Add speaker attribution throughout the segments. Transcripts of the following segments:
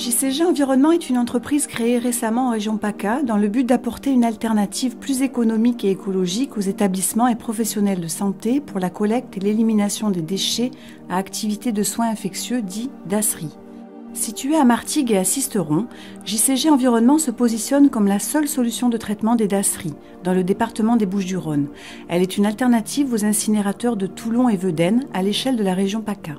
Speaker 1: JCG Environnement est une entreprise créée récemment en région PACA dans le but d'apporter une alternative plus économique et écologique aux établissements et professionnels de santé pour la collecte et l'élimination des déchets à activité de soins infectieux dits DASRI. Située à Martigues et à Sisteron, JCG Environnement se positionne comme la seule solution de traitement des DASRI dans le département des Bouches-du-Rhône. Elle est une alternative aux incinérateurs de Toulon et Vedène à l'échelle de la région PACA.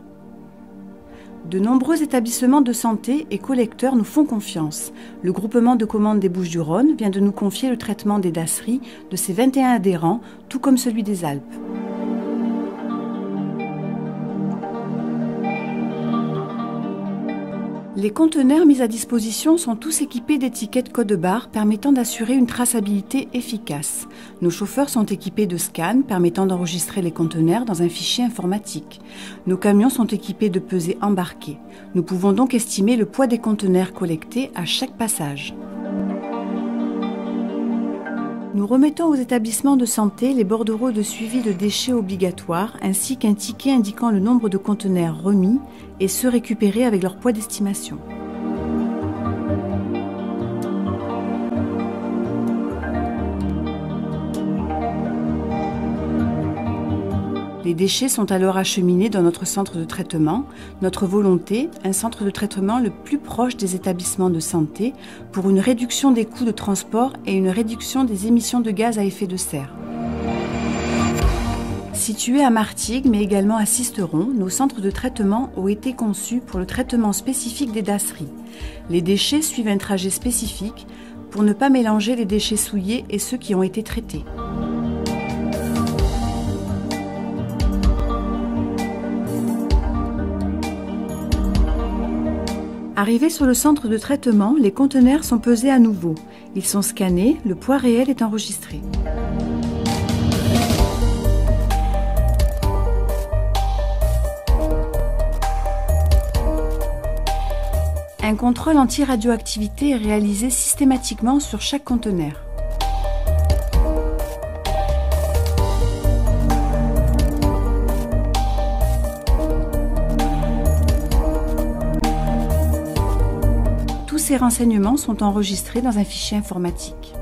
Speaker 1: De nombreux établissements de santé et collecteurs nous font confiance. Le groupement de commandes des Bouches-du-Rhône vient de nous confier le traitement des DASRI de ses 21 adhérents, tout comme celui des Alpes. Les conteneurs mis à disposition sont tous équipés d'étiquettes code-barres permettant d'assurer une traçabilité efficace. Nos chauffeurs sont équipés de scans permettant d'enregistrer les conteneurs dans un fichier informatique. Nos camions sont équipés de pesées embarquées. Nous pouvons donc estimer le poids des conteneurs collectés à chaque passage. Nous remettons aux établissements de santé les bordereaux de suivi de déchets obligatoires ainsi qu'un ticket indiquant le nombre de conteneurs remis et ceux récupérés avec leur poids d'estimation. Les déchets sont alors acheminés dans notre centre de traitement. Notre volonté, un centre de traitement le plus proche des établissements de santé pour une réduction des coûts de transport et une réduction des émissions de gaz à effet de serre. Situés à Martigues, mais également à Sisteron, nos centres de traitement ont été conçus pour le traitement spécifique des DASRI. Les déchets suivent un trajet spécifique pour ne pas mélanger les déchets souillés et ceux qui ont été traités. Arrivés sur le centre de traitement, les conteneurs sont pesés à nouveau. Ils sont scannés, le poids réel est enregistré. Un contrôle anti-radioactivité est réalisé systématiquement sur chaque conteneur. Tous ces renseignements sont enregistrés dans un fichier informatique.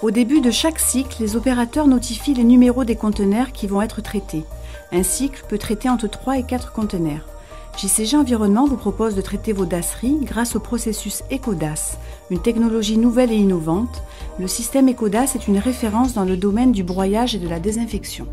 Speaker 1: Au début de chaque cycle, les opérateurs notifient les numéros des conteneurs qui vont être traités. Un cycle peut traiter entre 3 et 4 conteneurs. JCG Environnement vous propose de traiter vos DASRI grâce au processus EcoDAS, une technologie nouvelle et innovante. Le système EcoDAS est une référence dans le domaine du broyage et de la désinfection.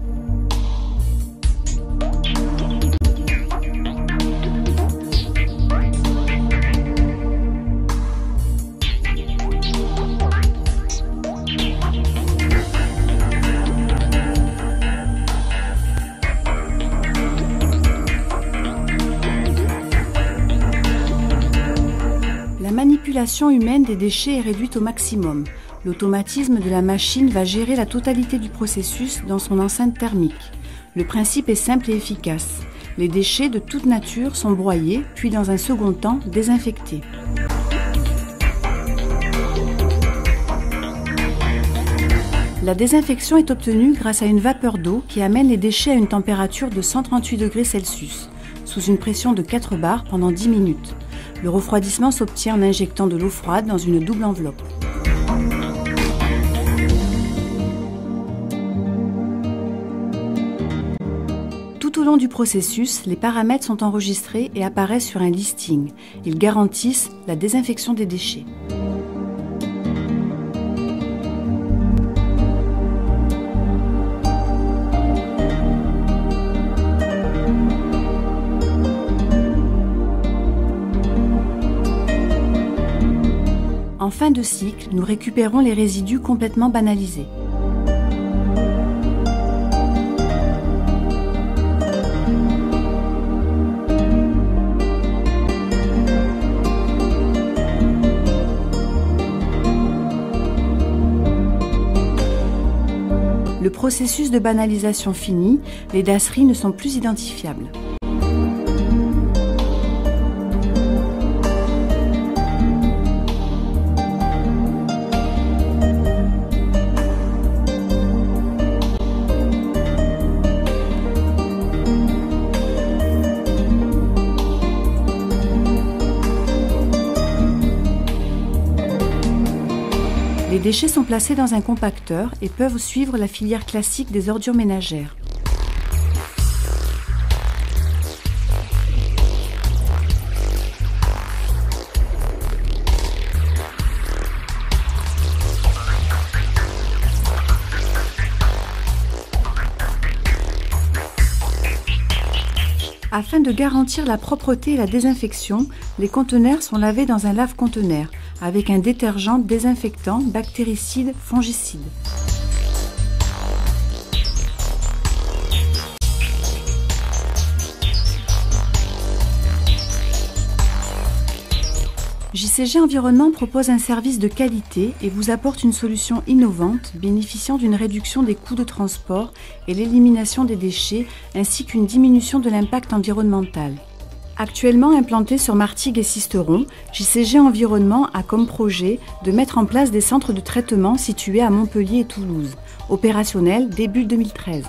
Speaker 1: La manipulation humaine des déchets est réduite au maximum. L'automatisme de la machine va gérer la totalité du processus dans son enceinte thermique. Le principe est simple et efficace. Les déchets de toute nature sont broyés, puis dans un second temps désinfectés. La désinfection est obtenue grâce à une vapeur d'eau qui amène les déchets à une température de 138 degrés Celsius, sous une pression de 4 bars pendant 10 minutes. Le refroidissement s'obtient en injectant de l'eau froide dans une double enveloppe. Tout au long du processus, les paramètres sont enregistrés et apparaissent sur un listing. Ils garantissent la désinfection des déchets. En fin de cycle, nous récupérons les résidus complètement banalisés. Le processus de banalisation fini, les DASRI ne sont plus identifiables. Les déchets sont placés dans un compacteur et peuvent suivre la filière classique des ordures ménagères. Afin de garantir la propreté et la désinfection, les conteneurs sont lavés dans un lave-conteneur avec un détergent désinfectant, bactéricide, fongicide. JCG Environnement propose un service de qualité et vous apporte une solution innovante bénéficiant d'une réduction des coûts de transport et l'élimination des déchets ainsi qu'une diminution de l'impact environnemental. Actuellement implanté sur Martigues et Sisteron, JCG Environnement a comme projet de mettre en place des centres de traitement situés à Montpellier et Toulouse, opérationnels début 2013.